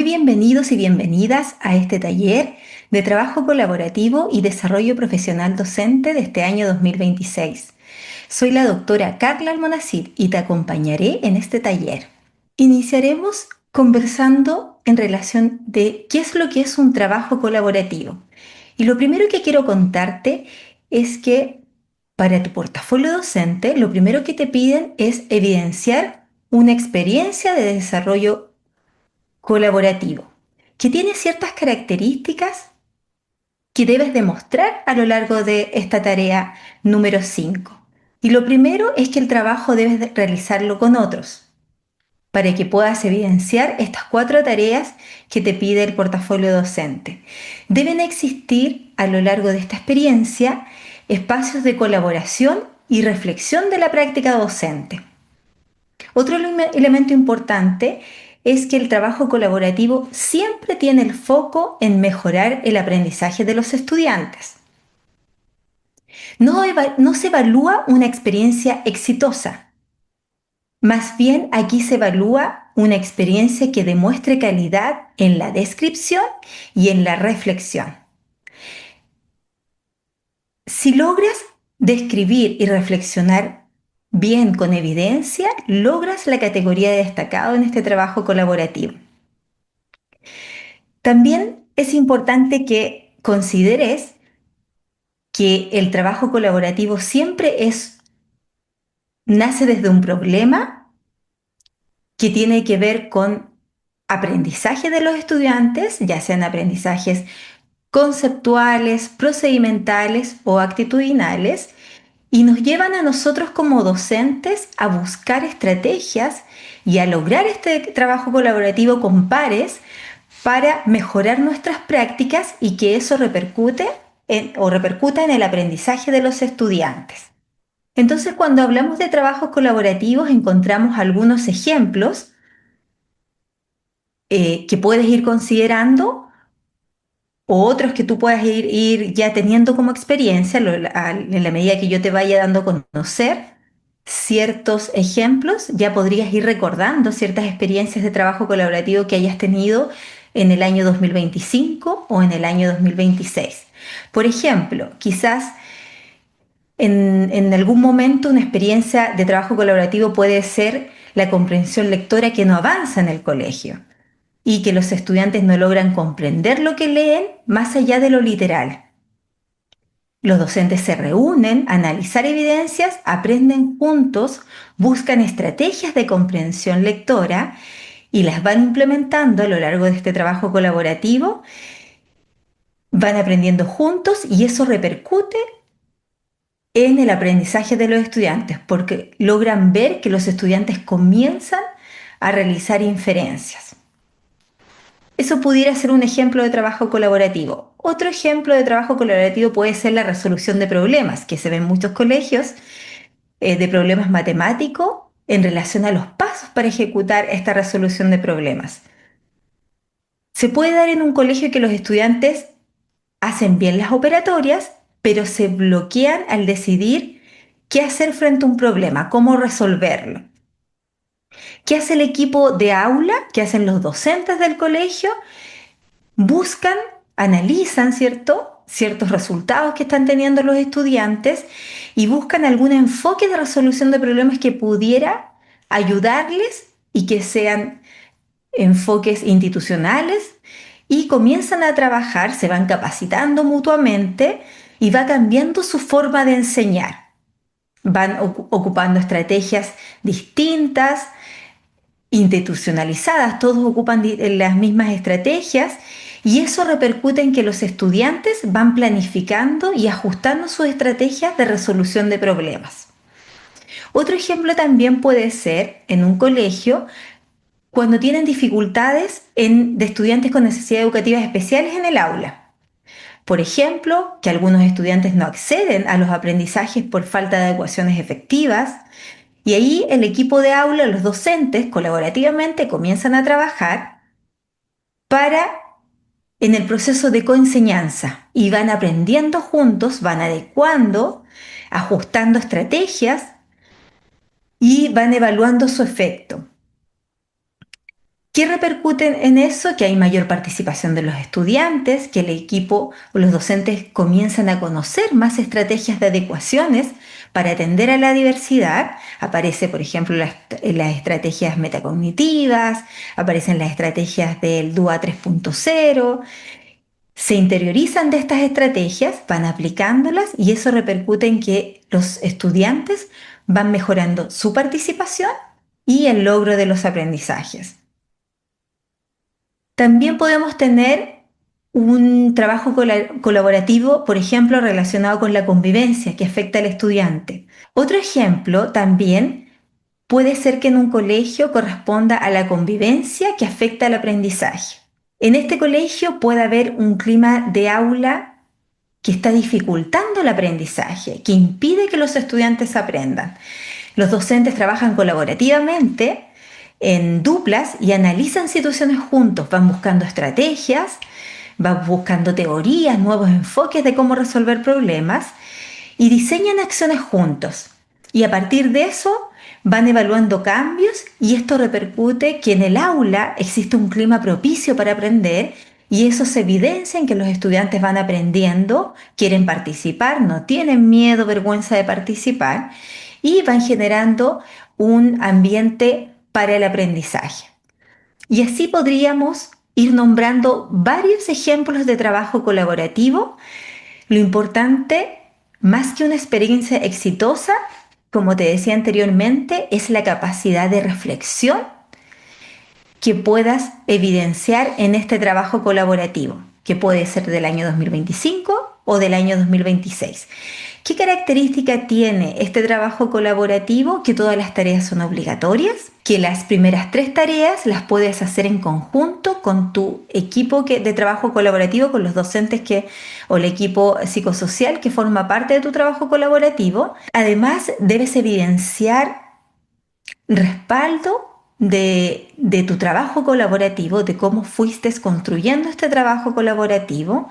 bienvenidos y bienvenidas a este taller de trabajo colaborativo y desarrollo profesional docente de este año 2026. Soy la doctora Carla Almonacid y te acompañaré en este taller. Iniciaremos conversando en relación de qué es lo que es un trabajo colaborativo. Y lo primero que quiero contarte es que para tu portafolio docente, lo primero que te piden es evidenciar una experiencia de desarrollo colaborativo, que tiene ciertas características que debes demostrar a lo largo de esta tarea número 5. Y lo primero es que el trabajo debes realizarlo con otros, para que puedas evidenciar estas 4 tareas que te pide el portafolio docente. Deben existir a lo largo de esta experiencia espacios de colaboración y reflexión de la práctica docente. Otro elemento importante es que el trabajo colaborativo siempre tiene el foco en mejorar el aprendizaje de los estudiantes. No se evalúa una experiencia exitosa, más bien aquí se evalúa una experiencia que demuestre calidad en la descripción y en la reflexión. Si logras describir y reflexionar bien con evidencia, logras la categoría de destacado en este trabajo colaborativo. También es importante que consideres que el trabajo colaborativo nace desde un problema que tiene que ver con aprendizaje de los estudiantes, ya sean aprendizajes conceptuales, procedimentales o actitudinales, y nos llevan a nosotros como docentes a buscar estrategias y a lograr este trabajo colaborativo con pares para mejorar nuestras prácticas y que eso repercuta en el aprendizaje de los estudiantes. Entonces, cuando hablamos de trabajos colaborativos, encontramos algunos ejemplos que puedes ir considerando o otros que tú puedas ir ya teniendo como experiencia en la medida que yo te vaya dando a conocer ciertos ejemplos, ya podrías ir recordando ciertas experiencias de trabajo colaborativo que hayas tenido en el año 2025 o en el año 2026. Por ejemplo, quizás en algún momento una experiencia de trabajo colaborativo puede ser la comprensión lectora que no avanza en el colegio y que los estudiantes no logran comprender lo que leen más allá de lo literal. Los docentes se reúnen a analizar evidencias, aprenden juntos, buscan estrategias de comprensión lectora y las van implementando a lo largo de este trabajo colaborativo, van aprendiendo juntos y eso repercute en el aprendizaje de los estudiantes porque logran ver que los estudiantes comienzan a realizar inferencias. Eso pudiera ser un ejemplo de trabajo colaborativo. Otro ejemplo de trabajo colaborativo puede ser la resolución de problemas, que se ve en muchos colegios, de problemas matemáticos en relación a los pasos para ejecutar esta resolución de problemas. Se puede dar en un colegio que los estudiantes hacen bien las operatorias, pero se bloquean al decidir qué hacer frente a un problema, cómo resolverlo. ¿Qué hace el equipo de aula? ¿Qué hacen los docentes del colegio? Buscan, analizan, ¿cierto? Ciertos resultados que están teniendo los estudiantes y buscan algún enfoque de resolución de problemas que pudiera ayudarles y que sean enfoques institucionales y comienzan a trabajar, se van capacitando mutuamente y va cambiando su forma de enseñar. Van ocupando estrategias distintas, institucionalizadas, todos ocupan las mismas estrategias y eso repercute en que los estudiantes van planificando y ajustando sus estrategias de resolución de problemas. Otro ejemplo también puede ser en un colegio cuando tienen dificultades de estudiantes con necesidades educativas especiales en el aula. Por ejemplo, que algunos estudiantes no acceden a los aprendizajes por falta de adecuaciones efectivas, y ahí el equipo de aula, los docentes, colaborativamente comienzan a trabajar en el proceso de coenseñanza y van aprendiendo juntos, van adecuando, ajustando estrategias y van evaluando su efecto. ¿Qué repercute en eso? Que hay mayor participación de los estudiantes, que el equipo o los docentes comienzan a conocer más estrategias de adecuaciones para atender a la diversidad. Aparece, por ejemplo, las estrategias metacognitivas, aparecen las estrategias del DUA 3.0. Se interiorizan de estas estrategias, van aplicándolas y eso repercute en que los estudiantes van mejorando su participación y el logro de los aprendizajes. También podemos tener un trabajo colaborativo, por ejemplo, relacionado con la convivencia que afecta al estudiante. Otro ejemplo también puede ser que en un colegio corresponda a la convivencia que afecta al aprendizaje. En este colegio puede haber un clima de aula que está dificultando el aprendizaje, que impide que los estudiantes aprendan. Los docentes trabajan colaborativamente en duplas y analizan situaciones juntos, van buscando estrategias, van buscando teorías, nuevos enfoques de cómo resolver problemas y diseñan acciones juntos. Y a partir de eso van evaluando cambios y esto repercute que en el aula existe un clima propicio para aprender y eso se evidencia en que los estudiantes van aprendiendo, quieren participar, no tienen miedo, vergüenza de participar y van generando un ambiente para el aprendizaje. Y así podríamos ir nombrando varios ejemplos de trabajo colaborativo. Lo importante, más que una experiencia exitosa, como te decía anteriormente, es la capacidad de reflexión que puedas evidenciar en este trabajo colaborativo, que puede ser del año 2025 o del año 2026. ¿Qué característica tiene este trabajo colaborativo? Que todas las tareas son obligatorias, que las primeras 3 tareas las puedes hacer en conjunto con tu equipo de trabajo colaborativo, con los docentes o el equipo psicosocial que forma parte de tu trabajo colaborativo. Además, debes evidenciar respaldo de tu trabajo colaborativo, de cómo fuiste construyendo este trabajo colaborativo.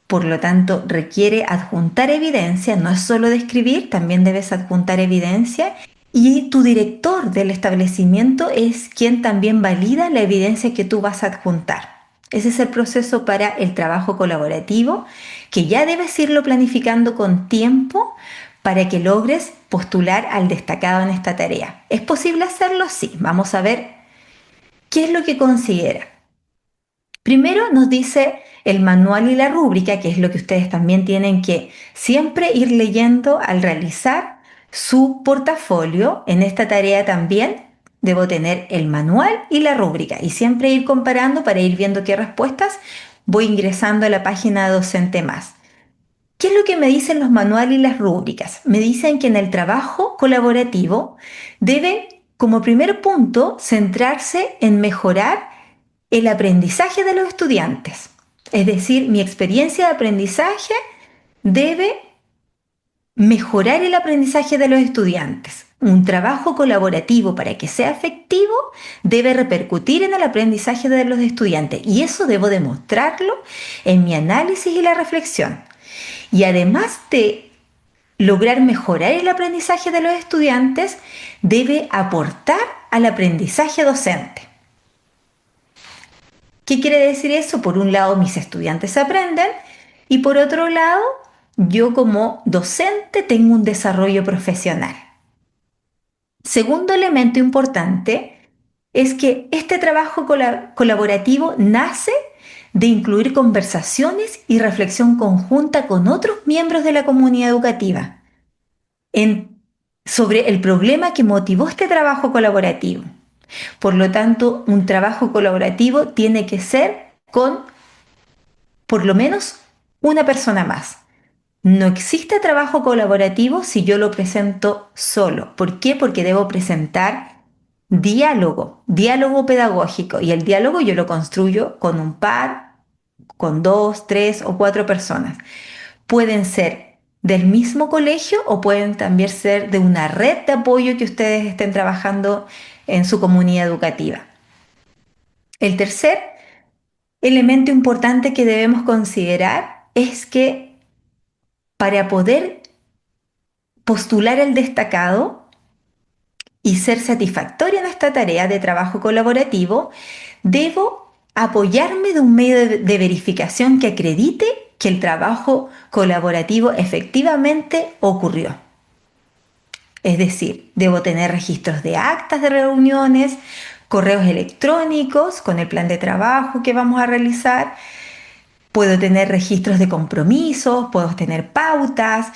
Por lo tanto, requiere adjuntar evidencia, no es solo describir, también debes adjuntar evidencia. Y tu director del establecimiento es quien también valida la evidencia que tú vas a adjuntar. Ese es el proceso para el trabajo colaborativo, que ya debes irlo planificando con tiempo para que logres postular al destacado en esta tarea. ¿Es posible hacerlo? Sí. Vamos a ver qué es lo que considera. Primero nos dice el manual y la rúbrica, que es lo que ustedes también tienen que siempre ir leyendo al realizar su portafolio. En esta tarea también debo tener el manual y la rúbrica y siempre ir comparando para ir viendo qué respuestas voy ingresando a la página Docente Más. ¿Qué es lo que me dicen los manuales y las rúbricas? Me dicen que en el trabajo colaborativo debe, como primer punto, centrarse en mejorar el aprendizaje de los estudiantes. Es decir, mi experiencia de aprendizaje debe mejorar el aprendizaje de los estudiantes. Un trabajo colaborativo para que sea efectivo debe repercutir en el aprendizaje de los estudiantes y eso debo demostrarlo en mi análisis y la reflexión. Y además de lograr mejorar el aprendizaje de los estudiantes, debe aportar al aprendizaje docente. ¿Qué quiere decir eso? Por un lado, mis estudiantes aprenden y por otro lado, yo como docente tengo un desarrollo profesional. Segundo elemento importante es que este trabajo colaborativo nace de incluir conversaciones y reflexión conjunta con otros miembros de la comunidad educativa sobre el problema que motivó este trabajo colaborativo. Por lo tanto, un trabajo colaborativo tiene que ser con por lo menos una persona más. No existe trabajo colaborativo si yo lo presento solo. ¿Por qué? Porque debo presentar diálogo pedagógico. Y el diálogo yo lo construyo con un par, con 2, 3 o 4 personas. Pueden ser del mismo colegio o pueden también ser de una red de apoyo que ustedes estén trabajando en su comunidad educativa. El tercer elemento importante que debemos considerar es que para poder postular el destacado, y ser satisfactoria en esta tarea de trabajo colaborativo, debo apoyarme de un medio de verificación que acredite que el trabajo colaborativo efectivamente ocurrió. Es decir, debo tener registros de actas de reuniones, correos electrónicos con el plan de trabajo que vamos a realizar. Puedo tener registros de compromisos, puedo tener pautas,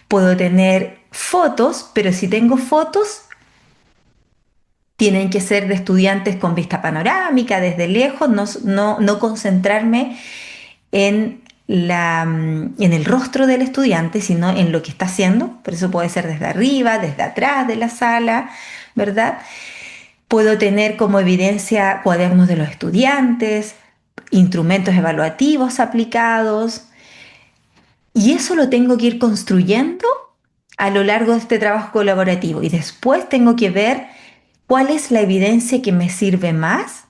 puedo tener fotos, pero si tengo fotos, tienen que ser de estudiantes con vista panorámica, desde lejos, no concentrarme en el rostro del estudiante, sino en lo que está haciendo. Por eso puede ser desde arriba, desde atrás de la sala, ¿verdad? Puedo tener como evidencia cuadernos de los estudiantes, instrumentos evaluativos aplicados, y eso lo tengo que ir construyendo a lo largo de este trabajo colaborativo. Y después tengo que ver cuál es la evidencia que me sirve más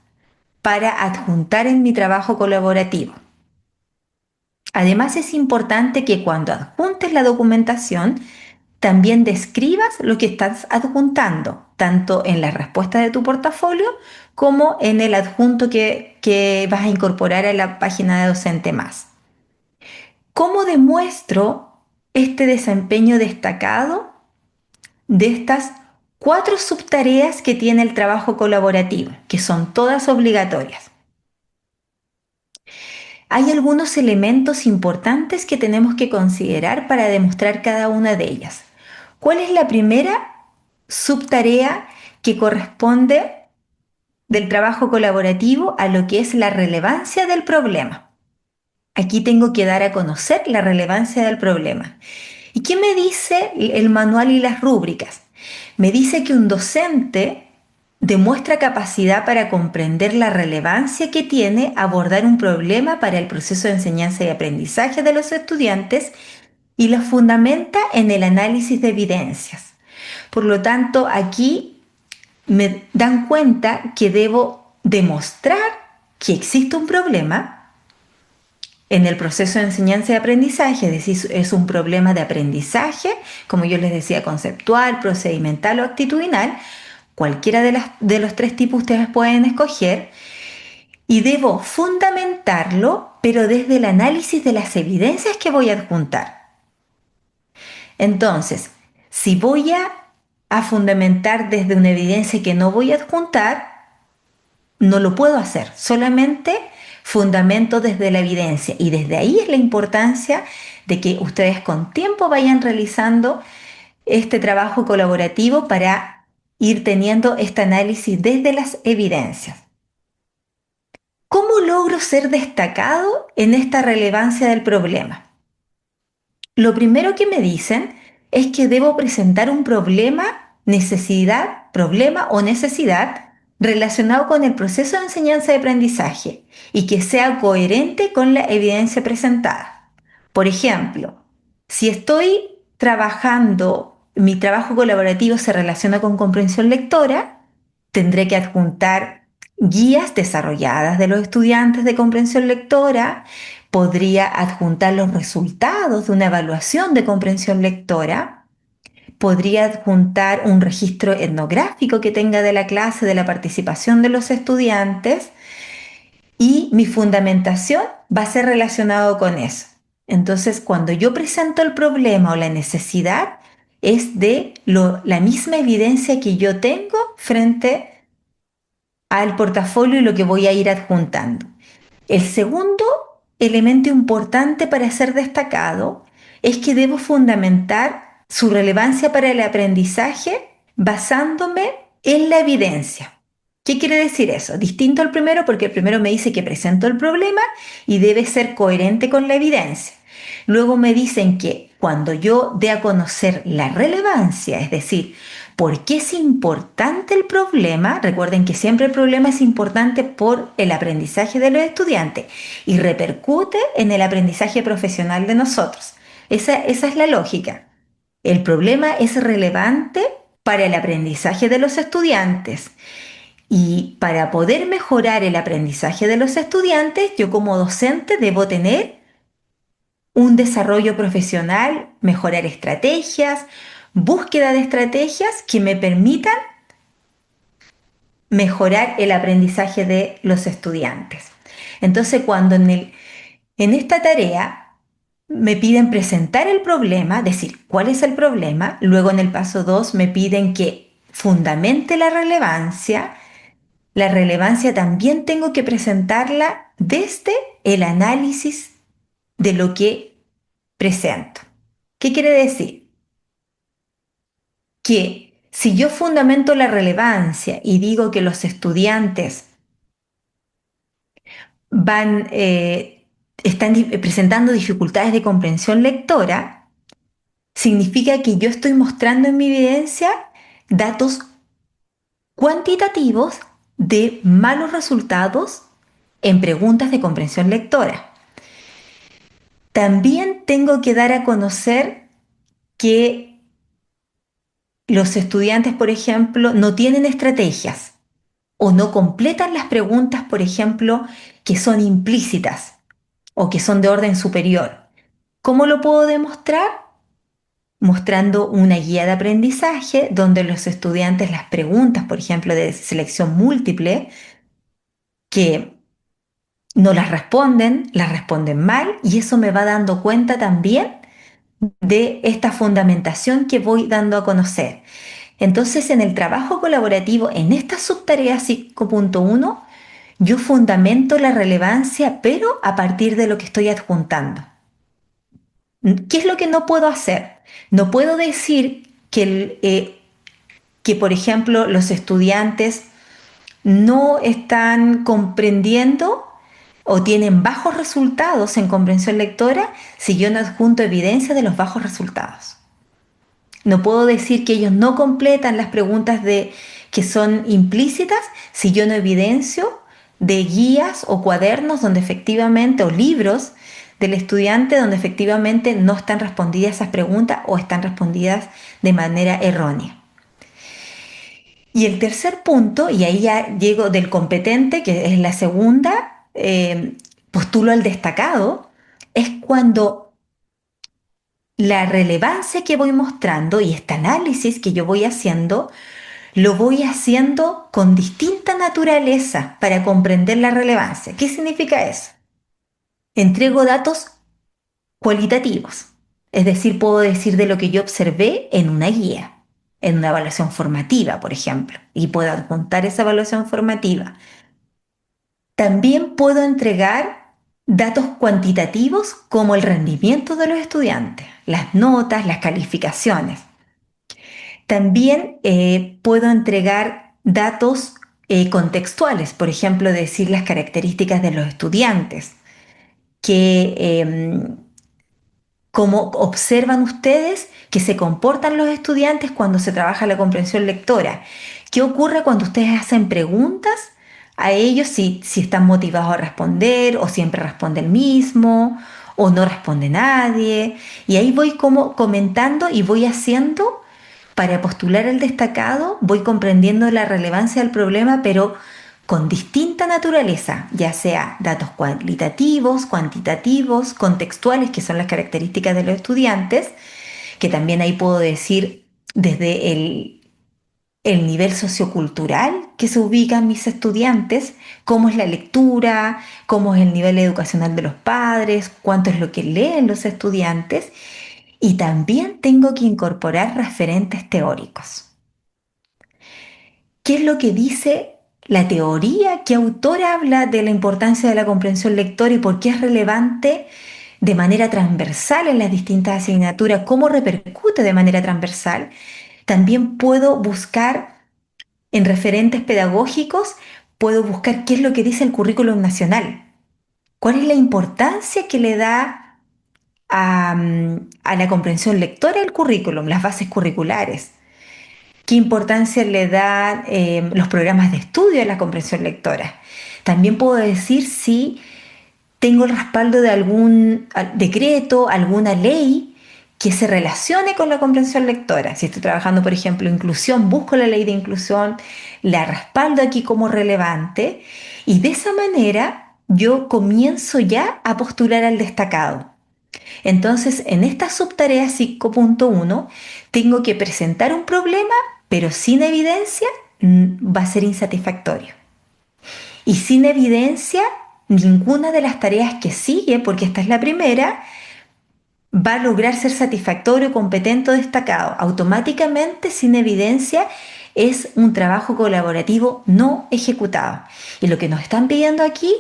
para adjuntar en mi trabajo colaborativo. Además, es importante que cuando adjuntes la documentación, también describas lo que estás adjuntando, tanto en la respuesta de tu portafolio como en el adjunto que vas a incorporar a la página de Docente Más. ¿Cómo demuestro este desempeño destacado de estas 4 subtareas que tiene el trabajo colaborativo, que son todas obligatorias? Hay algunos elementos importantes que tenemos que considerar para demostrar cada una de ellas. ¿Cuál es la primera subtarea que corresponde del trabajo colaborativo a lo que es la relevancia del problema? Aquí tengo que dar a conocer la relevancia del problema. ¿Y qué me dice el manual y las rúbricas? Me dice que un docente demuestra capacidad para comprender la relevancia que tiene abordar un problema para el proceso de enseñanza y aprendizaje de los estudiantes y lo fundamenta en el análisis de evidencias. Por lo tanto, aquí me dan cuenta que debo demostrar que existe un problema en el proceso de enseñanza y aprendizaje, es decir, es un problema de aprendizaje, como yo les decía, conceptual, procedimental o actitudinal. Cualquiera de los 3 tipos ustedes pueden escoger, y debo fundamentarlo, pero desde el análisis de las evidencias que voy a adjuntar. Entonces, si voy a fundamentar desde una evidencia que no voy a adjuntar, no lo puedo hacer, solamente fundamento desde la evidencia, y desde ahí es la importancia de que ustedes con tiempo vayan realizando este trabajo colaborativo para ir teniendo este análisis desde las evidencias. ¿Cómo logro ser destacado en esta relevancia del problema? Lo primero que me dicen es que debo presentar un problema o necesidad relacionado con el proceso de enseñanza y aprendizaje y que sea coherente con la evidencia presentada. Por ejemplo, si estoy trabajando, mi trabajo colaborativo se relaciona con comprensión lectora, tendré que adjuntar guías desarrolladas de los estudiantes de comprensión lectora. Podría adjuntar los resultados de una evaluación de comprensión lectora. Podría adjuntar un registro etnográfico que tenga de la clase, de la participación de los estudiantes, y mi fundamentación va a ser relacionado con eso. Entonces, cuando yo presento el problema o la necesidad, es de la misma evidencia que yo tengo frente al portafolio y lo que voy a ir adjuntando. El segundo elemento importante para ser destacado es que debo fundamentar su relevancia para el aprendizaje basándome en la evidencia. ¿Qué quiere decir eso? Distinto al primero, porque el primero me dice que presento el problema y debe ser coherente con la evidencia. Luego me dicen que cuando yo dé a conocer la relevancia, es decir, ¿por qué es importante el problema? Recuerden que siempre el problema es importante por el aprendizaje de los estudiantes y repercute en el aprendizaje profesional de nosotros. Esa es la lógica. El problema es relevante para el aprendizaje de los estudiantes. Y para poder mejorar el aprendizaje de los estudiantes, yo como docente debo tener un desarrollo profesional, mejorar estrategias, búsqueda de estrategias que me permitan mejorar el aprendizaje de los estudiantes. Entonces, cuando en esta tarea me piden presentar el problema, decir cuál es el problema, luego en el paso 2 me piden que fundamente la relevancia también tengo que presentarla desde el análisis de lo que presento. ¿Qué quiere decir? Que si yo fundamento la relevancia y digo que los estudiantes van, están presentando dificultades de comprensión lectora, significa que yo estoy mostrando en mi evidencia datos cuantitativos de malos resultados en preguntas de comprensión lectora. También tengo que dar a conocer que los estudiantes, por ejemplo, no tienen estrategias o no completan las preguntas, por ejemplo, que son implícitas o que son de orden superior. ¿Cómo lo puedo demostrar? Mostrando una guía de aprendizaje donde los estudiantes las preguntas, por ejemplo, de selección múltiple, que no las responden mal y eso me va dando cuenta también de esta fundamentación que voy dando a conocer. Entonces, en el trabajo colaborativo, en esta subtarea 5.1, yo fundamento la relevancia, pero a partir de lo que estoy adjuntando. ¿Qué es lo que no puedo hacer? No puedo decir que, por ejemplo, los estudiantes no están comprendiendo o tienen bajos resultados en comprensión lectora si yo no adjunto evidencia de los bajos resultados. No puedo decir que ellos no completan las preguntas que son implícitas si yo no evidencio de guías o cuadernos donde efectivamente, o libros del estudiante donde efectivamente no están respondidas esas preguntas o están respondidas de manera errónea. Y el tercer punto, y ahí ya llego del competente, que es la segunda, postulo al destacado, es cuando la relevancia que voy mostrando y este análisis que yo voy haciendo, lo voy haciendo con distinta naturaleza para comprender la relevancia. ¿Qué significa eso? Entrego datos cualitativos, es decir, puedo decir de lo que yo observé en una guía, en una evaluación formativa, por ejemplo, y puedo adjuntar esa evaluación formativa. También puedo entregar datos cuantitativos como el rendimiento de los estudiantes, las notas, las calificaciones. También puedo entregar datos contextuales, por ejemplo, decir las características de los estudiantes, que cómo observan ustedes que se comportan los estudiantes cuando se trabaja la comprensión lectora. ¿Qué ocurre cuando ustedes hacen preguntas a ellos si están motivados a responder o siempre responde el mismo o no responde nadie? Y ahí voy como comentando y voy haciendo para postular el destacado, voy comprendiendo la relevancia del problema, pero con distinta naturaleza, ya sea datos cualitativos, cuantitativos, contextuales, que son las características de los estudiantes, que también ahí puedo decir desde el nivel sociocultural que se ubican mis estudiantes, cómo es la lectura, cómo es el nivel educacional de los padres, cuánto es lo que leen los estudiantes, y también tengo que incorporar referentes teóricos. ¿Qué es lo que dice la teoría? ¿Qué autor habla de la importancia de la comprensión lectora y por qué es relevante de manera transversal en las distintas asignaturas? ¿Cómo repercute de manera transversal? También puedo buscar en referentes pedagógicos, puedo buscar qué es lo que dice el currículum nacional. ¿Cuál es la importancia que le da a la comprensión lectora el currículum, las bases curriculares? ¿Qué importancia le dan los programas de estudio a la comprensión lectora? También puedo decir si tengo el respaldo de algún decreto, alguna ley que se relacione con la comprensión lectora. Si estoy trabajando, por ejemplo, inclusión, busco la ley de inclusión, la respaldo aquí como relevante y de esa manera yo comienzo ya a postular al destacado. Entonces, en esta subtarea 5.1 tengo que presentar un problema, pero sin evidencia va a ser insatisfactorio. Y sin evidencia, ninguna de las tareas que sigue, porque esta es la primera, va a lograr ser satisfactorio, competente o destacado. Automáticamente, sin evidencia, es un trabajo colaborativo no ejecutado. Y lo que nos están pidiendo aquí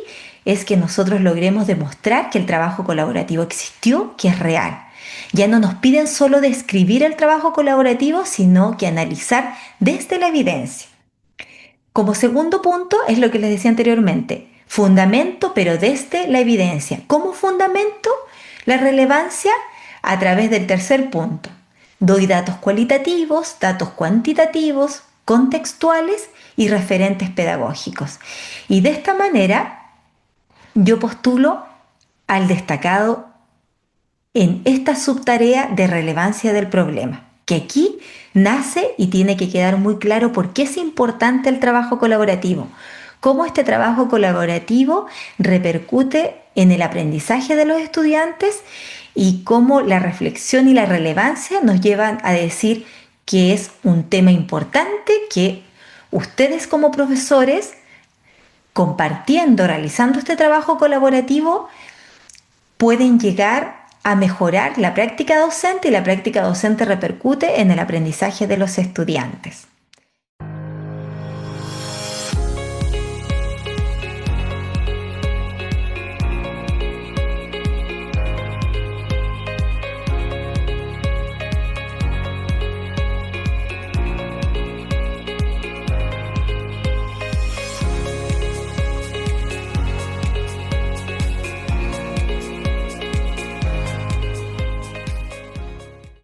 es que nosotros logremos demostrar que el trabajo colaborativo existió, que es real. Ya no nos piden solo describir el trabajo colaborativo, sino que analizar desde la evidencia. Como segundo punto es lo que les decía anteriormente, fundamento pero desde la evidencia. ¿Cómo fundamento la relevancia? A través del tercer punto. Doy datos cualitativos, datos cuantitativos, contextuales y referentes pedagógicos. Y de esta manera yo postulo al destacado en esta subtarea de relevancia del problema, que aquí nace y tiene que quedar muy claro por qué es importante el trabajo colaborativo, cómo este trabajo colaborativo repercute en el aprendizaje de los estudiantes y cómo la reflexión y la relevancia nos llevan a decir que es un tema importante que ustedes como profesores, compartiendo, realizando este trabajo colaborativo, pueden llegar a mejorar la práctica docente y la práctica docente repercute en el aprendizaje de los estudiantes.